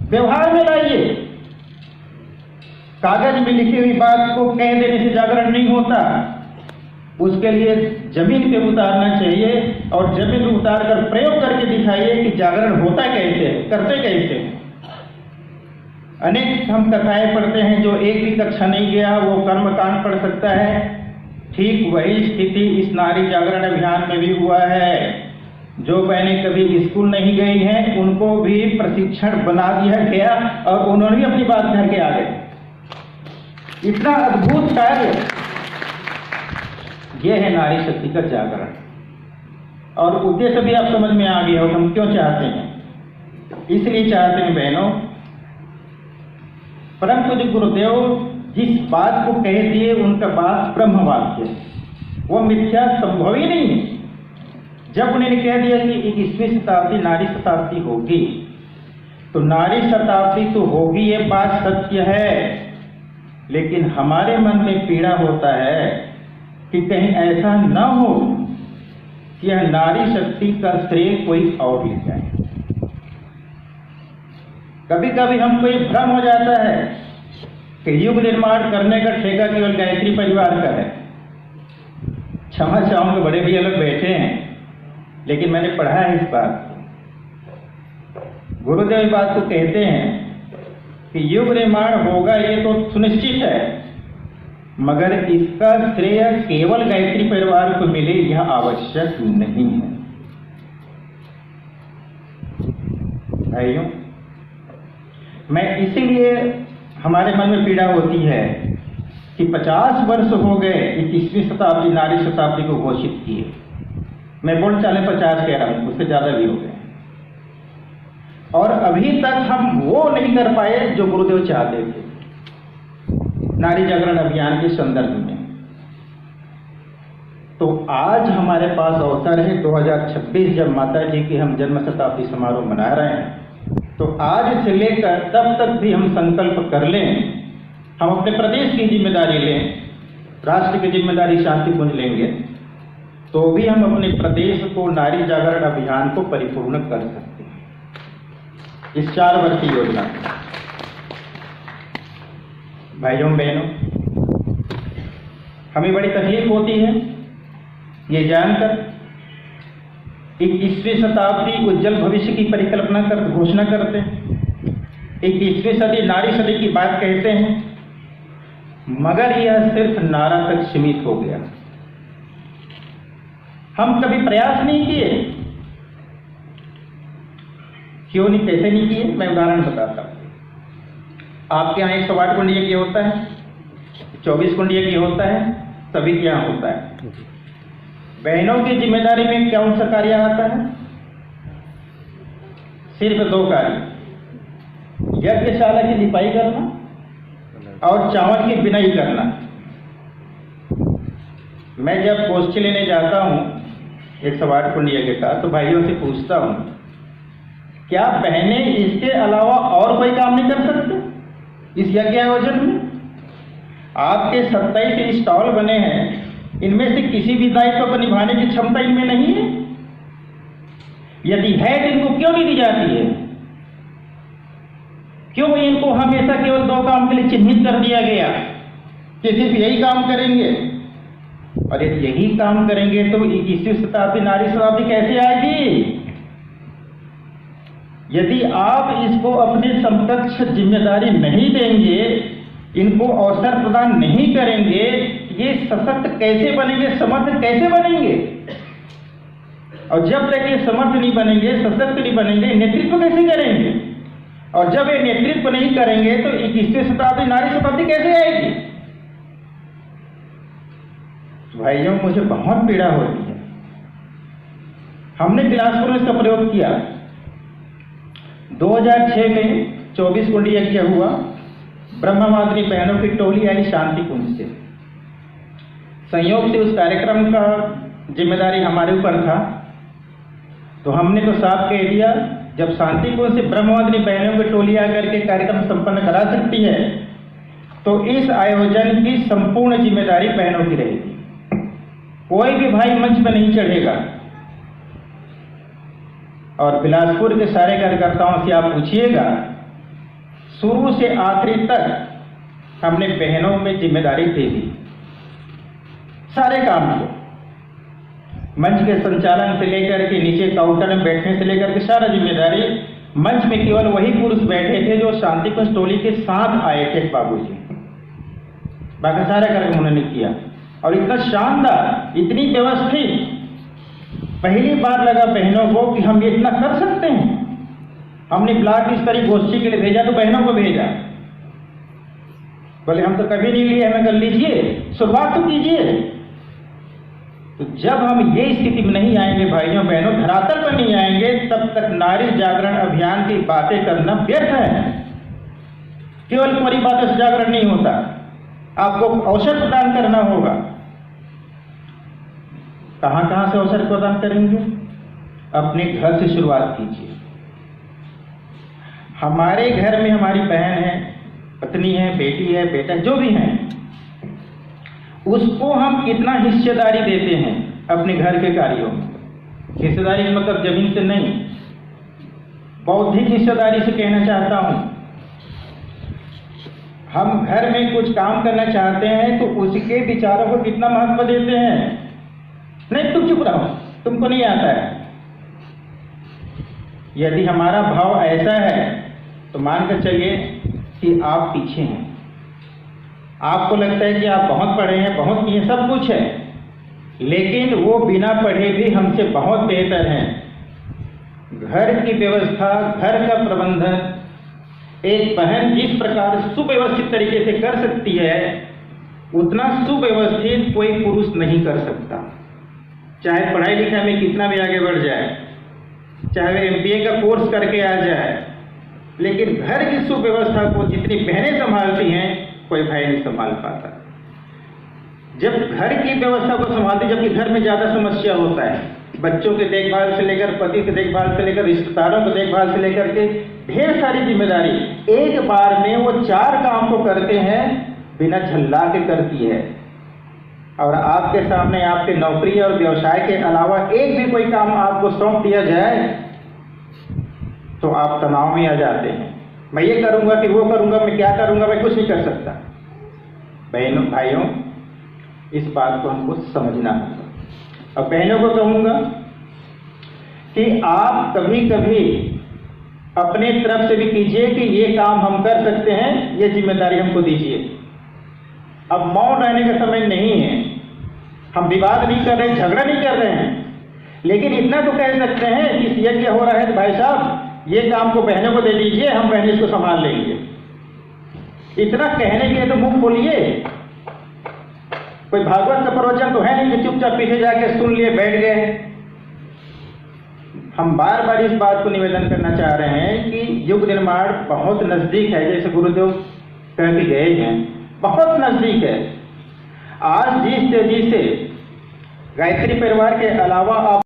व्यवहार में लाइए। कागज में लिखी हुई बात को कह देने से जागरण नहीं होता, उसके लिए जमीन पे उतारना चाहिए और जमीन पे उतार कर प्रयोग करके दिखाइए कि जागरण होता कैसे, करते कैसे। अनेक हम कथाएं पढ़ते हैं, जो एक भी कक्षा नहीं गया वो कर्मकांड पढ़ सकता है। ठीक वही स्थिति इस नारी जागरण अभियान में भी हुआ है। जो बहनें कभी स्कूल नहीं गई हैं उनको भी प्रशिक्षण बना दिया गया और उन्होंने भी अपनी बात घर के आ गए। इतना अद्भुत कार्य, यह है नारी शक्ति का जागरण। और उद्देश्य भी आप समझ में आ गया हो, हम क्यों चाहते हैं। इसलिए चाहते हैं बहनों, परम पूज्य गुरुदेव जिस बात को कह दिए उनका बात ब्रह्म वाक्य, वो मिथ्या संभव ही नहीं है। जब उन्होंने कह दिया कि 21वीं शताब्दी नारी शताब्दी होगी, तो नारी शताब्दी तो होगी, ये बात सत्य है। लेकिन हमारे मन में पीड़ा होता है कि कहीं ऐसा न हो कि यह नारी शक्ति का श्रेय कोई और ले जाए। कभी कभी हमको ये भ्रम हो जाता है कि युग निर्माण करने का ठेका केवल गायत्री परिवार का है। क्षमा चाहूंगा, बड़े भैया लोग बैठे हैं, लेकिन मैंने पढ़ा है इस बात को। गुरुदेव इस बात को कहते हैं कि युग निर्माण होगा, ये तो सुनिश्चित है, मगर इसका श्रेय केवल गायत्री परिवार को मिले यह आवश्यक नहीं है। भाइयों, मैं इसीलिए हमारे मन में पीड़ा होती है कि 50 वर्ष हो गए 21वीं शताब्दी नारी शताब्दी को घोषित किए। मैं बोल चाले 50 कह रहा हूं, उससे ज्यादा भी हो गए, और अभी तक हम वो नहीं कर पाए जो गुरुदेव चाहते थे नारी जागरण अभियान के संदर्भ में। तो आज हमारे पास अवसर है, 2026 जब माता जी की हम जन्म शताब्दी समारोह मना रहे हैं, तो आज से लेकर तब तक भी हम संकल्प कर लें, हम अपने प्रदेश की जिम्मेदारी लें, राष्ट्र की जिम्मेदारी शांतिपुंज लेंगे, तो भी हम अपने प्रदेश को नारी जागरण अभियान को परिपूर्ण कर सकते हैं इस 4 वर्षीय योजना। भाइयों बहनों, हमें बड़ी तकलीफ होती है ये जानकर 21वीं शताब्दी उज्जवल भविष्य की परिकल्पना कर घोषणा करते हैं, 21वीं सदी नारी सदी की बात कहते हैं, मगर यह सिर्फ नारा तक सीमित हो गया। हम कभी प्रयास नहीं किए। क्यों नहीं, कैसे नहीं किए, मैं उदाहरण बताता हूं। आपके यहाँ 108 कुंडिया की होता है, 24 कुंडिया की होता है, सभी के यहाँ होता है। बहनों की जिम्मेदारी में कौन सा कार्य आता है? सिर्फ 2 कार्य, यज्ञशाला की लिपाई करना और चावल की बिनाई करना। मैं जब गोष्ठी लेने जाता हूं 108 कुंडिया के का, तो भाइयों से पूछता हूं, क्या बहनें इसके अलावा और कोई काम नहीं कर सकते इस यज्ञ आयोजन में? आपके 27 स्टॉल बने हैं, इनमें से किसी भी दायित्व को निभाने की क्षमता इनमें नहीं है? यदि है तो इनको क्यों नहीं दी जाती है? क्यों इनको हमेशा केवल 2 काम के लिए चिन्हित कर दिया गया कि सिर्फ यही काम करेंगे? और यदि यही काम करेंगे तो 21वीं शताब्दी नारी शताब्दी कैसे आएगी? यदि आप इसको अपने समकक्ष जिम्मेदारी नहीं देंगे, इनको अवसर प्रदान नहीं करेंगे, ये सशक्त कैसे बनेंगे, समर्थ कैसे बनेंगे? और जब तक ये समर्थ नहीं बनेंगे, सशक्त नहीं बनेंगे, नेतृत्व कैसे करेंगे? और जब ये नेतृत्व नहीं करेंगे तो 21वीं शताब्दी नारी शताब्दी कैसे आएगी? भाइयों, मुझे बहुत पीड़ा होती है। हमने बिलासपुर में इसका प्रयोग किया। 2006 में 24 कुंडिया किया हुआ, ब्रह्ममादिनी बहनों की टोली आई शांति कुंज से। संयोग से उस कार्यक्रम का जिम्मेदारी हमारे ऊपर था, तो हमने तो साफ कह दिया, जब शांति कुंज से ब्रह्ममादिनी बहनों की टोली आकर के कार्यक्रम संपन्न करा सकती है, तो इस आयोजन की संपूर्ण जिम्मेदारी बहनों की रहेगी। कोई भी भाई मंच पर नहीं चढ़ेगा। और बिलासपुर के सारे कार्यकर्ताओं से आप पूछिएगा शुरू से आखिरी तक हमने बहनों में जिम्मेदारी दे दी, सारे काम को, मंच के संचालन से लेकर के नीचे काउंटर में बैठने से लेकर के सारा जिम्मेदारी। मंच में केवल वही पुरुष बैठे थे जो शांति कुंज टोली के साथ आए थे बाबूजी, बाकी सारा कार्यक्रम उन्होंने किया। और इतना शानदार, इतनी व्यवस्थित, पहली बार लगा बहनों को कि हम ये इतना कर सकते हैं। हमने ब्लॉक स्तरीय गोष्ठी के लिए भेजा तो बहनों को भेजा, बोले हम तो कभी नहीं लिए, हमें कर लीजिए, शुरुआत तो कीजिए। तो जब हम ये स्थिति में नहीं आएंगे भाइयों बहनों, धरातल पर नहीं आएंगे, तब तक नारी जागरण अभियान की बातें करना व्यर्थ है। केवल पूरी बातों से जागरण नहीं होता, आपको अवसर प्रदान करना होगा। कहां कहां से अवसर प्रदान करेंगे? अपने घर से शुरुआत कीजिए। हमारे घर में हमारी बहन है, पत्नी है, बेटी है, बेटा जो भी है, उसको हम कितना हिस्सेदारी देते हैं अपने घर के कार्यों में। हिस्सेदारी मतलब जमीन से नहीं, बौद्धिक हिस्सेदारी से कहना चाहता हूं। हम घर में कुछ काम करना चाहते हैं तो उसके विचारों को कितना महत्व देते हैं। नहीं तुम चुप रहो, तुमको नहीं आता है। यदि हमारा भाव ऐसा है तो मान कर चलिए कि आप पीछे हैं, आपको लगता है कि आप बहुत पढ़े हैं, बहुत किए, सब कुछ है, लेकिन वो बिना पढ़े भी हमसे बहुत बेहतर हैं। घर की व्यवस्था, घर का प्रबंधन एक बहन जिस प्रकार सुव्यवस्थित तरीके से कर सकती है, उतना सुव्यवस्थित कोई पुरुष नहीं कर सकता। चाहे पढ़ाई लिखाई में कितना भी आगे बढ़ जाए, चाहे वे MBA का कोर्स करके आ जाए, लेकिन घर की सुव्यवस्था को जितनी बहनें संभालती हैं कोई भाई नहीं संभाल पाता। जब घर की व्यवस्था को संभालते, जबकि घर में ज्यादा समस्या होता है, बच्चों के देखभाल से लेकर, पति के देखभाल से लेकर, रिश्तेदारों के देखभाल से लेकर के ढेर सारी जिम्मेदारी एक बार में वो 4 काम को करते हैं, बिना झल्ला के करती है। और आपके सामने आपके नौकरी और व्यवसाय के अलावा एक भी कोई काम आपको सौंप दिया जाए तो आप तनाव में आ जाते हैं। मैं ये करूंगा कि वो करूंगा, मैं क्या करूंगा, मैं कुछ नहीं कर सकता। बहनों भाइयों, इस बात को हमको समझना होगा। और बहनों को कहूंगा कि आप कभी कभी अपने तरफ से भी कीजिए कि ये काम हम कर सकते हैं, ये जिम्मेदारी हमको दीजिए। अब मौन रहने का समय नहीं है, हम विवाद नहीं कर रहे, झगड़ा नहीं कर रहे हैं, लेकिन इतना तो कह सकते हैं कि यज्ञ हो रहा है तो भाई साहब ये काम को बहनों को दे दीजिए, हम बहनें इसको संभाल लेंगे। इतना कहने के लिए तो मुंह खोलिए। कोई भागवत का प्रवचन तो है नहीं कि चुपचाप पीछे जाके सुन लिए बैठ गए। हम बार बार इस बात को निवेदन करना चाह रहे हैं कि युग निर्माण बहुत नजदीक है, जैसे गुरुदेव कह के गए हैं, बहुत नजदीक है। आज जिस तेजी से गायत्री परिवार के अलावा आप